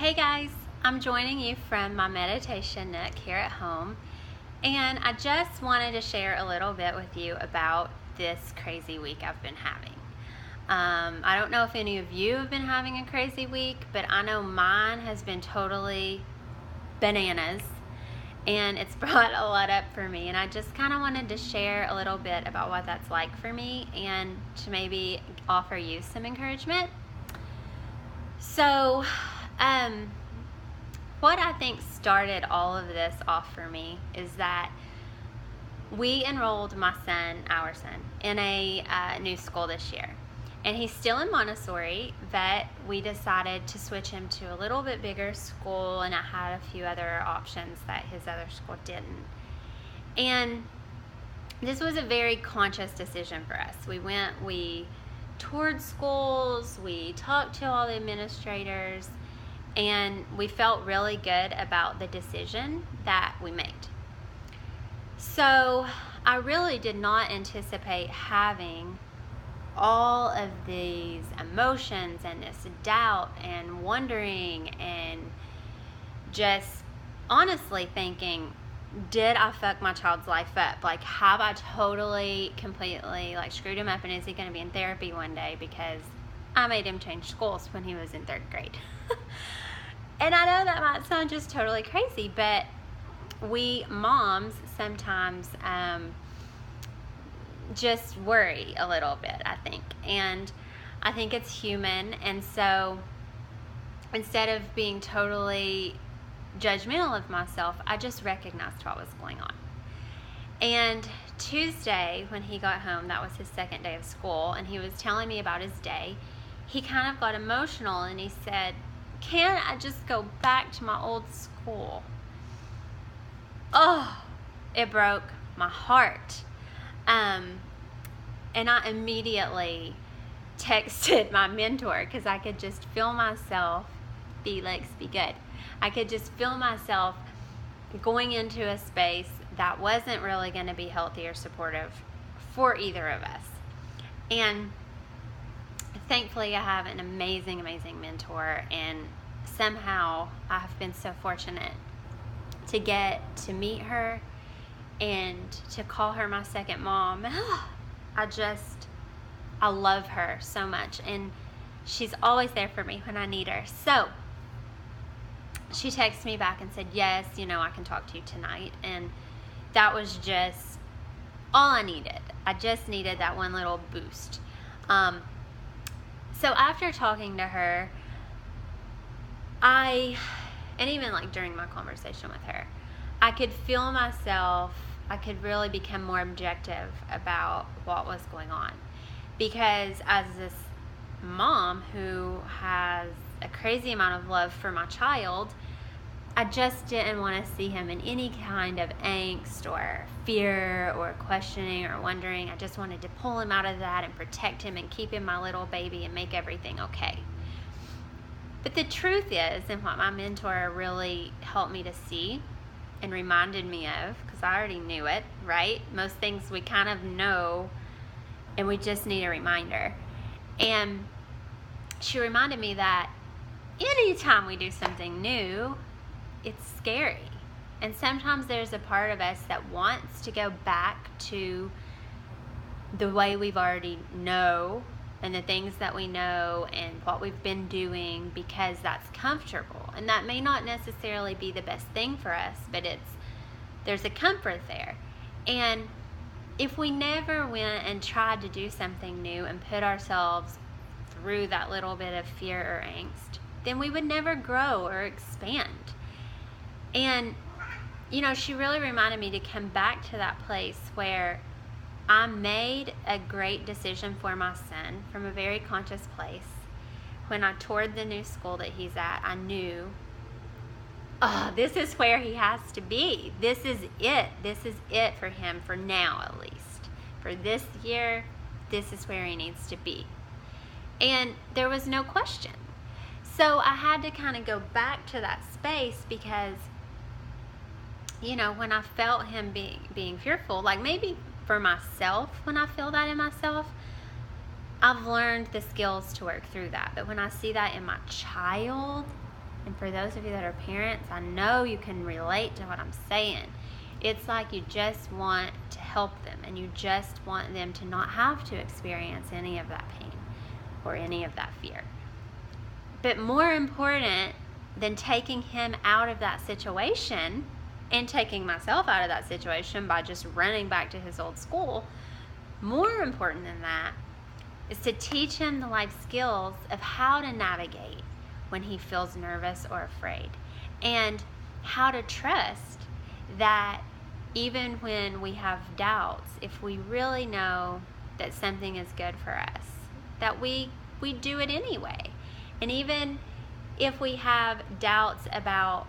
Hey guys, I'm joining you from my meditation nook here at home, and I just wanted to share a little bit with you about this crazy week I've been having. I don't know if any of you have been having a crazy week, but I know mine has been totally bananas, and it's brought a lot up for me, and I just kind of wanted to share a little bit about what that's like for me and to maybe offer you some encouragement. So, what I think started all of this off for me is that we enrolled our son, in a new school this year. And he's still in Montessori, but we decided to switch him to a little bit bigger school, and I had a few other options that his other school didn't. And this was a very conscious decision for us. We toured schools, we talked to all the administrators, and we felt really good about the decision that we made. So I really did not anticipate having all of these emotions and this doubt and wondering and just honestly thinking, did I fuck my child's life up? Like, have I totally, completely, screwed him up, and is he going to be in therapy one day because I made him change schools when he was in 3rd grade? And I know that might sound just totally crazy, but we moms sometimes just worry a little bit, I think. And I think it's human. And so instead of being totally judgmental of myself, I just recognized what was going on. And Tuesday, when he got home, that was his 2nd day of school, and he was telling me about his day, he kind of got emotional and he said, "Can't I just go back to my old school?" Oh, it broke my heart. And I immediately texted my mentor because I could just feel myself, Felix, be good. I could just feel myself going into a space that wasn't really going to be healthy or supportive for either of us. And thankfully, I have an amazing, amazing mentor, and somehow I have been so fortunate to get to meet her and to call her my second mom. I love her so much, and she's always there for me when I need her. So she texted me back and said, yes, I can talk to you tonight. And that was just all I needed. I just needed that one little boost. So after talking to her, and even during my conversation with her, I could feel myself, I could really become more objective about what was going on. Because as this mom who has a crazy amount of love for my child, I just didn't want to see him in any kind of angst or fear or questioning or wondering. I just wanted to pull him out of that and protect him and keep him my little baby and make everything okay. But the truth is, and what my mentor really helped me to see and reminded me of, because I already knew it, right? Most things we kind of know, and we just need a reminder. And she reminded me that anytime we do something new, it's scary. And sometimes there's a part of us that wants to go back to the way we've already know, and the things that we know and what we've been doing, because that's comfortable. And that may not necessarily be the best thing for us, but there's a comfort there. And if we never went and tried to do something new and put ourselves through that little bit of fear or angst, then we would never grow or expand. And, she really reminded me to come back to that place where I made a great decision for my son from a very conscious place. When I toured the new school that he's at, I knew, this is where he has to be. This is it. This is it for him, for now at least. For this year, this is where he needs to be. And there was no question. So I had to kind of go back to that space because, when I felt him being fearful, maybe for myself, when I feel that in myself, I've learned the skills to work through that. But when I see that in my child, And for those of you that are parents, I know you can relate to what I'm saying. It's like you just want to help them, and you just want them to not have to experience any of that pain or any of that fear. But more important than taking him out of that situation and taking myself out of that situation by just running back to his old school, more important than that is to teach him the life skills of how to navigate when he feels nervous or afraid, and how to trust that even when we have doubts, if we really know that something is good for us, that we do it anyway. And even if we have doubts about,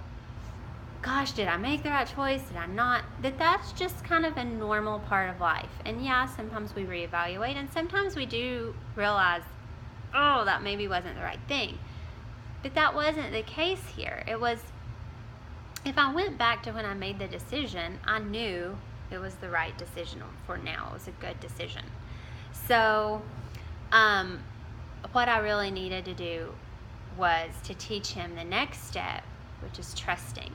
gosh, did I make the right choice? Did I not? That's just kind of a normal part of life. And yeah, sometimes we reevaluate, and sometimes we do realize, oh, that maybe wasn't the right thing. But that wasn't the case here. It was, if I went back to when I made the decision, I knew it was the right decision for now. It was a good decision. So, what I really needed to do was to teach him the next step, which is trusting.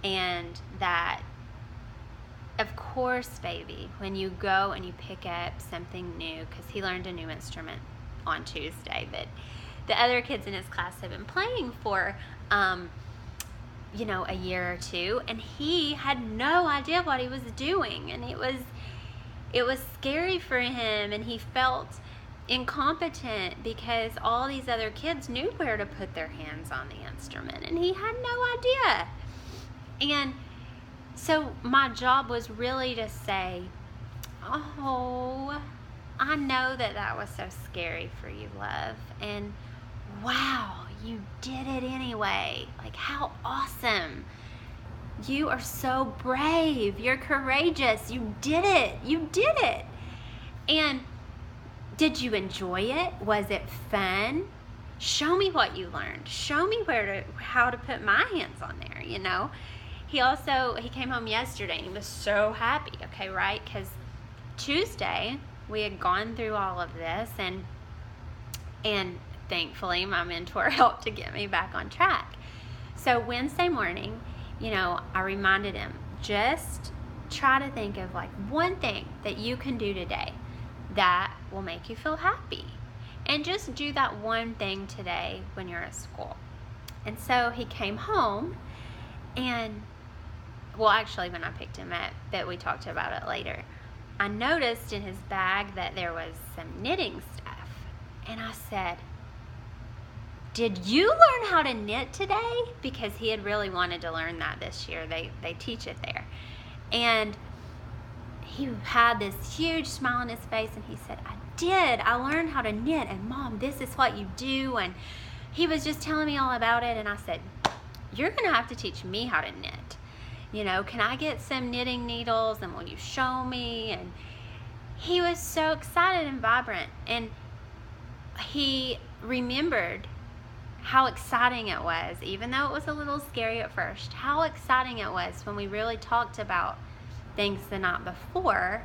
And that, of course, baby, when you go and you pick up something new, because he learned a new instrument on Tuesday that the other kids in his class have been playing for, a year or two, and he had no idea what he was doing, and it was scary for him, and he felt incompetent because all these other kids knew where to put their hands on the instrument, and he had no idea. And so my job was really to say, oh, I know that was so scary for you, love, and wow, you did it anyway. Like, how awesome. You are so brave. You're courageous. You did it. You did it. And did you enjoy it? Was it fun? Show me what you learned. Show me how to put my hands on there, He came home yesterday and he was so happy, okay, right? Because Tuesday we had gone through all of this, and thankfully my mentor helped to get me back on track. So Wednesday morning, I reminded him, just try to think of like one thing that you can do today that will make you feel happy. And just do that one thing today when you're at school. And so he came home, and, well, actually when I picked him up, but we talked about it later, I noticed in his bag that there was some knitting stuff. And I said, did you learn how to knit today? Because he had really wanted to learn that this year. They teach it there. And he had this huge smile on his face, and he said, I did. I learned how to knit, and Mom, this is what you do. And he was just telling me all about it, and I said, you're going to have to teach me how to knit. Can I get some knitting needles, and will you show me? And he was so excited and vibrant, and he remembered how exciting it was, even though it was a little scary at first, how exciting it was when we really talked about things the night before,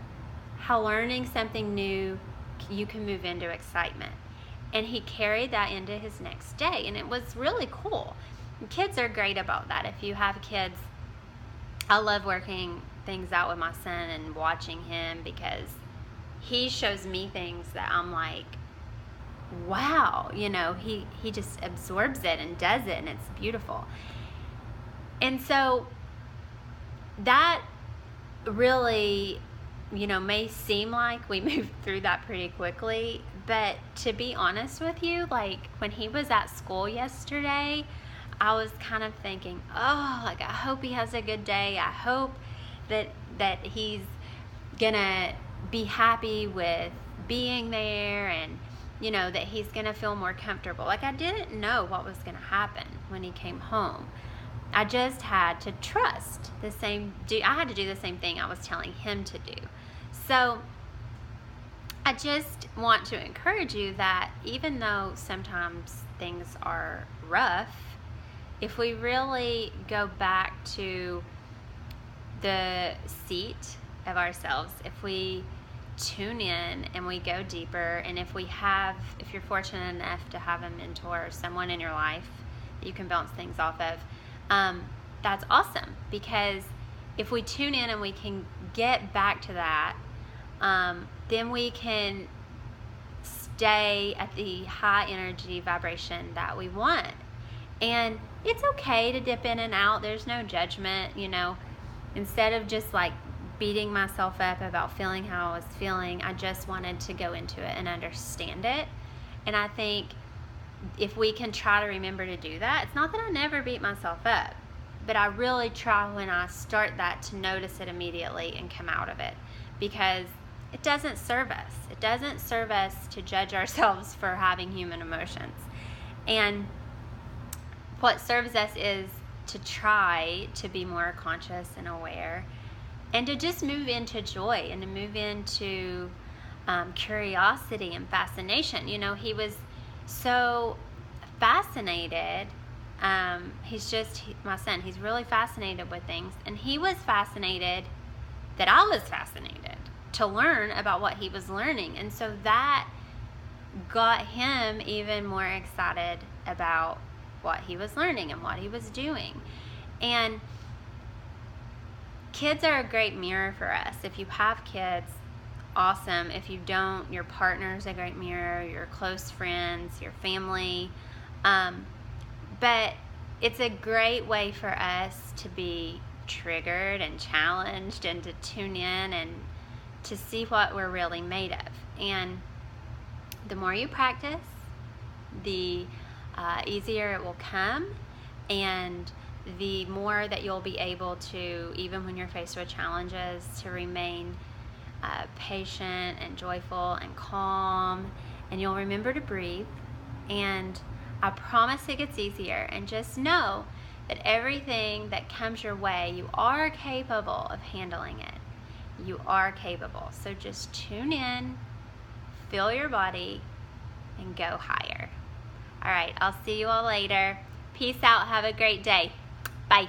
how learning something new, you can move into excitement. And he carried that into his next day, and it was really cool. And kids are great about that. If you have kids, I love working things out with my son and watching him, because he shows me things that I'm like, wow, he just absorbs it and does it, and it's beautiful. And so that really, may seem like we moved through that pretty quickly, but to be honest with you, like when he was at school yesterday, I was kind of thinking, oh, like I hope he has a good day. I hope that he's gonna be happy with being there, and that he's gonna feel more comfortable. Like, I didn't know what was gonna happen when he came home. I just had to trust I had to do the same thing I was telling him to do. So I just want to encourage you that even though sometimes things are rough, if we really go back to the seat of ourselves, if we tune in and we go deeper, and if you're fortunate enough to have a mentor or someone in your life that you can bounce things off of, that's awesome, because if we tune in and we can get back to that, then we can stay at the high energy vibration that we want. And it's okay to dip in and out. There's no judgment, Instead of just like beating myself up about feeling how I was feeling, I just wanted to go into it and understand it. And I think if we can try to remember to do that, it's not that I never beat myself up, but I really try when I start that to notice it immediately and come out of it, because it doesn't serve us. It doesn't serve us to judge ourselves for having human emotions. And what serves us is to try to be more conscious and aware, and to just move into joy and to move into curiosity and fascination. He was so fascinated. My son, he's really fascinated with things, and he was fascinated that I was fascinated to learn about what he was learning. And so that got him even more excited about what he was learning and what he was doing. And kids are a great mirror for us. If you have kids, awesome. If you don't, your partner's a great mirror, your close friends, your family. But it's a great way for us to be triggered and challenged, and to tune in and to see what we're really made of. And the more you practice, the easier it will come, and the more that you'll be able to, even when you're faced with challenges, to remain patient and joyful and calm. And you'll remember to breathe, and I promise it gets easier. And just know that everything that comes your way, you are capable of handling it. You are capable. So just tune in, feel your body, and go higher. All right, I'll see you all later. Peace out. Have a great day. Bye.